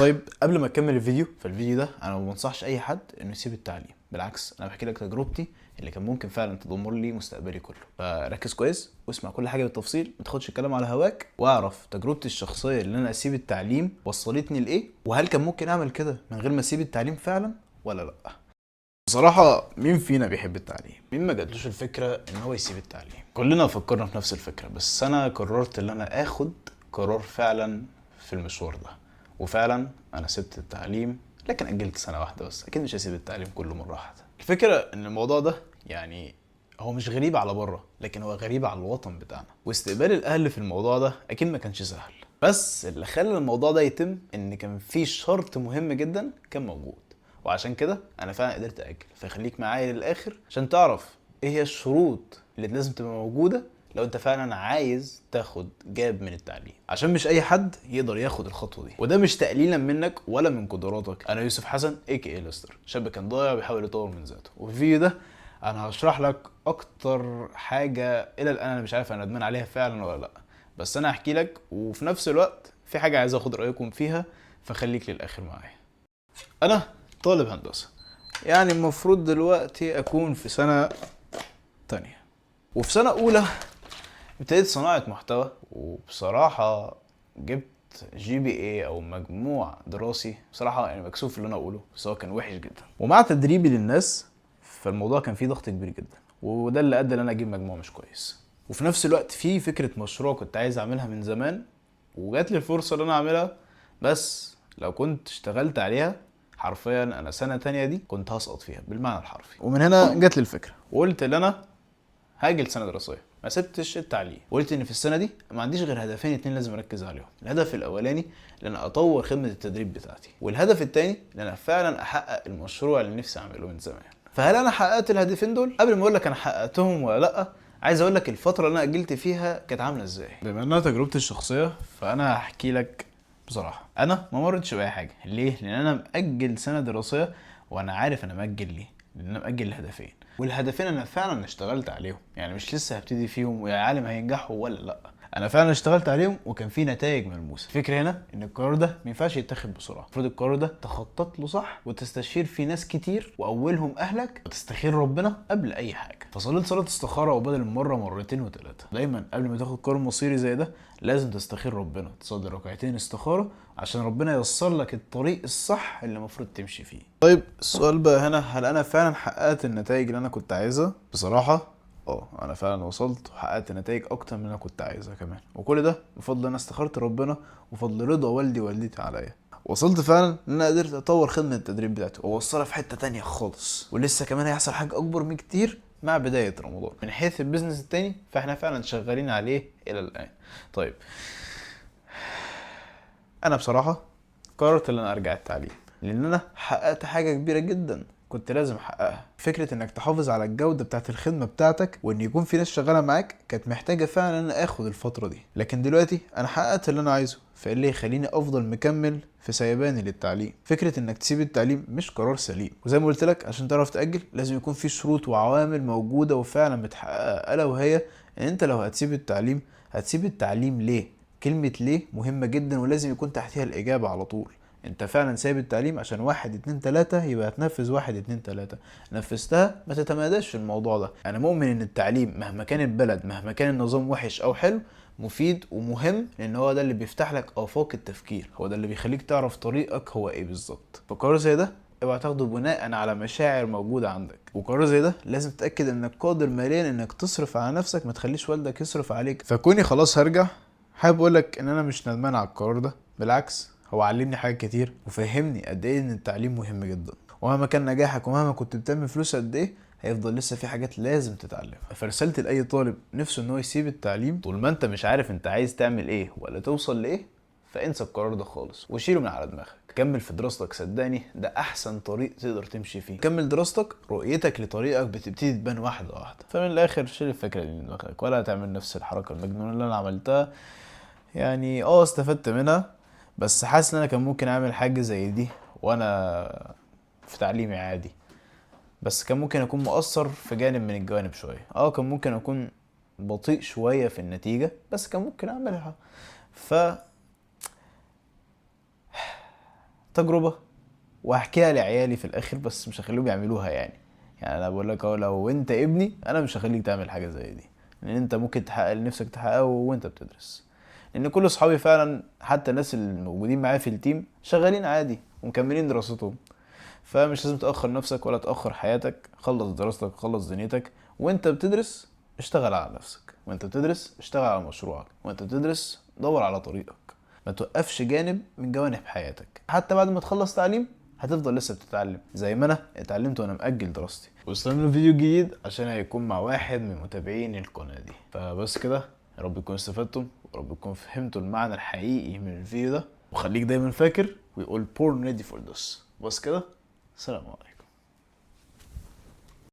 طيب قبل ما اكمل الفيديو، فالفيديو ده انا ما بنصحش اي حد انه يسيب التعليم. بالعكس، انا بحكي لك تجربتي اللي كان ممكن فعلا تدمر لي مستقبلي كله. فركز كويس واسمع كل حاجه بالتفصيل، ما تاخدش الكلام على هواك، واعرف تجربتي الشخصيه اللي انا اسيب التعليم وصلتني لايه، وهل كان ممكن اعمل كده من غير ما اسيب التعليم فعلا ولا لا. بصراحة مين فينا بيحب التعليم؟ مين ما جاتلوش الفكرة ان هو يسيب التعليم؟ كلنا فكرنا في نفس الفكرة، بس انا قررت ان انا اخد قرار فعلا في المشوار ده. وفعلا انا سبت التعليم، لكن اجلت سنة واحدة بس. اكيد مش هسيب التعليم كله مرة واحدة. الفكرة ان الموضوع ده يعني هو مش غريب على بره، لكن هو غريب على الوطن بتاعنا. واستقبال الاهل في الموضوع ده اكيد ما كانش سهل. بس اللي خلى الموضوع ده يتم ان كان في شرط مهم جدا كان موجود، وعشان كده انا فعلا قدرت اجل. فخليك معايا للاخر عشان تعرف ايه هي الشروط اللي لازم تبقى موجوده لو انت فعلا عايز تاخد جاب من التعليم، عشان مش اي حد يقدر ياخد الخطوه دي. وده مش تقليلا منك ولا من قدراتك. انا يوسف حسن اي ليستر، شاب كان ضايع بيحاول يطور من ذاته. وفي الفيديو ده انا هشرح لك اكتر حاجه الى الان انا مش عارف انا ندمان عليها فعلا ولا لا، بس انا هحكي لك، وفي نفس الوقت في حاجه عايز اخد رايكم فيها، فخليك للاخر معايا. انا طالب هندسة، يعني المفروض دلوقتي اكون في سنة تانية. وفي سنة اولى ابتديت صناعة محتوى، وبصراحة جبت GPA او مجموع دراسي بصراحة يعني مكسوف اللي انا اقوله، بس هو كان وحش جدا. ومع تدريبي للناس فالموضوع كان فيه ضغط كبير جدا، وده اللي ادى ان انا اجيب مجموع مش كويس. وفي نفس الوقت في فكرة مشروع كنت عايز اعملها من زمان، وجات لي الفرصة ان انا اعملها. بس لو كنت اشتغلت عليها حرفيا انا سنة تانية دي كنت هسقط فيها بالمعنى الحرفي. ومن هنا جات لي الفكرة، وقلت ان انا هاجل سنة دراسية، ما سبتش التعليم. وقلت ان في السنة دي ما عنديش غير هدفين اتنين لازم اركز عليهم. الهدف الاولاني ان انا اطور خدمة التدريب بتاعتي، والهدف التاني ان انا فعلا احقق المشروع اللي نفسي اعمله من زمان. فهل انا حققت الهدفين دول؟ قبل ما اقول لك انا حققتهم ولا لا، عايز اقول لك الفترة اللي انا اجلت فيها كانت عاملة ازاي. بما انها تجربتي الشخصية فانا هحكي لك. بصراحة انا ما مرتش باي حاجة. ليه؟ لان انا مأجل سنة دراسية، وانا عارف انا مأجل ليه. لان انا مأجل الهدفين، والهدفين انا فعلا اشتغلت عليهم. يعني مش لسه هبتدي فيهم ويا عالم هينجحوا ولا لا، انا فعلا اشتغلت عليهم وكان في نتائج ملموسه. الفكره هنا ان القرار ده ما ينفعش يتاخد بسرعه. المفروض القرار ده تخطط له صح، وتستشير فيه ناس كتير، واولهم اهلك، وتستخير ربنا قبل اي حاجه. فصليت صلاه استخاره، وبدل المره مرتين وثلاثه. دايما قبل ما تاخد قرار مصيري زي ده لازم تستخير ربنا، تصلي ركعتين استخاره عشان ربنا ييسر لك الطريق الصح اللي المفروض تمشي فيه. طيب السؤال بقى هنا، هل انا فعلا حققت النتائج اللي انا كنت عايزها؟ بصراحه انا فعلا وصلت وحققت نتائج اكتر من اللي انا كنت عايزها كمان، وكل ده بفضل انا استخرت ربنا وفضل رضا والدي ووالدتي عليا. وصلت فعلا ان انا قدرت اطور خدمه التدريب بتاعتي واوصلها في حته تانية خالص. ولسه كمان هيحصل حاجه اكبر من كتير مع بدايه رمضان. من حيث البيزنس التاني فاحنا فعلا شغالين عليه الى الان. طيب انا بصراحه قررت ان انا ارجع التعليم، لان انا حققت حاجه كبيره جدا كنت لازم احققها. فكره انك تحافظ على الجوده بتاعت الخدمه بتاعتك، وان يكون في ناس شغاله معاك، كانت محتاجه فعلا ان انا اخد الفتره دي. لكن دلوقتي انا حققت اللي انا عايزه، فايه اللي يخليني افضل مكمل في سيباني للتعليم؟ فكره انك تسيب التعليم مش قرار سليم. وزي ما قلت لك عشان تعرف تاجل لازم يكون في شروط وعوامل موجوده وفعلا متحققه، الا وهي ان انت لو هتسيب التعليم، هتسيب التعليم ليه؟ كلمة ليه مهمة جدا، ولازم يكون تحتها الإجابة على طول. انت فعلا سايب التعليم عشان واحد اتنين تلاتة، يبقى هتنفذ واحد اتنين تلاتة. نفذتها ما تتماداش في الموضوع ده. انا مؤمن ان التعليم مهما كان البلد، مهما كان النظام وحش او حلو، مفيد ومهم، لان هو ده اللي بيفتح لك افاق التفكير، هو ده اللي بيخليك تعرف طريقك هو ايه بالظبط. فقرار زي ده اوعى تاخده بناء على مشاعر موجودة عندك. وقرار زي ده لازم تتأكد انك قادر ماليا انك تصرف على نفسك، ما تخليش والدك يصرف عليك. فكوني خلاص هرجع، حابب اقولك ان انا مش ندمان على القرار ده. بالعكس، هو علمني حاجات كتير وفهمني قد ايه ان التعليم مهم جدا. ومهما كان نجاحك ومهما كنت بتعمل فلوس قد ايه، هيفضل لسه في حاجات لازم تتعلمها. فرسالتي لاي طالب نفسه ان هو يسيب التعليم، طول ما انت مش عارف انت عايز تعمل ايه ولا توصل لايه، فانسى القرار ده خالص وشيله من على دماغك. كمل في دراستك، صدقني ده احسن طريق تقدر تمشي فيه. كمل دراستك، رؤيتك لطريقك بتبتدي تبان واحده واحده. فمن الاخر شيل الفكره دي من دماغك، ولا هتعمل نفس الحركه المجنونه اللي انا عملتها. يعني استفدت منها، بس حاسس ان انا كان ممكن اعمل حاجه زي دي وانا في تعليمي عادي. بس كان ممكن اكون مقصر في جانب من الجوانب شويه. كان ممكن اكون بطيء شويه في النتيجه، بس كان ممكن اعملها. ف تجربه وهحكيها لعيالي في الاخر، بس مش هخليهم يعملوها يعني. يعني انا بقول لك اهو، لو انت ابني انا مش هخليك تعمل حاجه زي دي، لان انت ممكن تحقق اللي نفسك تحققه وانت بتدرس. لان كل اصحابي فعلا، حتى الناس اللي موجودين معايا في التيم، شغالين عادي ومكملين دراستهم. فمش لازم تاخر نفسك ولا تاخر حياتك. خلص دراستك، خلص دنيتك، وانت بتدرس اشتغل على نفسك، وانت بتدرس اشتغل على مشروعك، وانت بتدرس دور على طريقك. ما توقفش جانب من جوانب حياتك. حتى بعد ما تخلص تعليم هتفضل لسه بتتعلم، زي ما انا اتعلمت وانا مأجل دراستي. واستنوا فيديو جديد عشان هيكون مع واحد من متابعين القناة دي. فبس كده، يا رب تكونوا استفدتم، ورب تكونوا فهمتوا المعنى الحقيقي من الفيديو ده. وخليك دايما فاكر we all born ready for this. بس كده، سلام عليكم.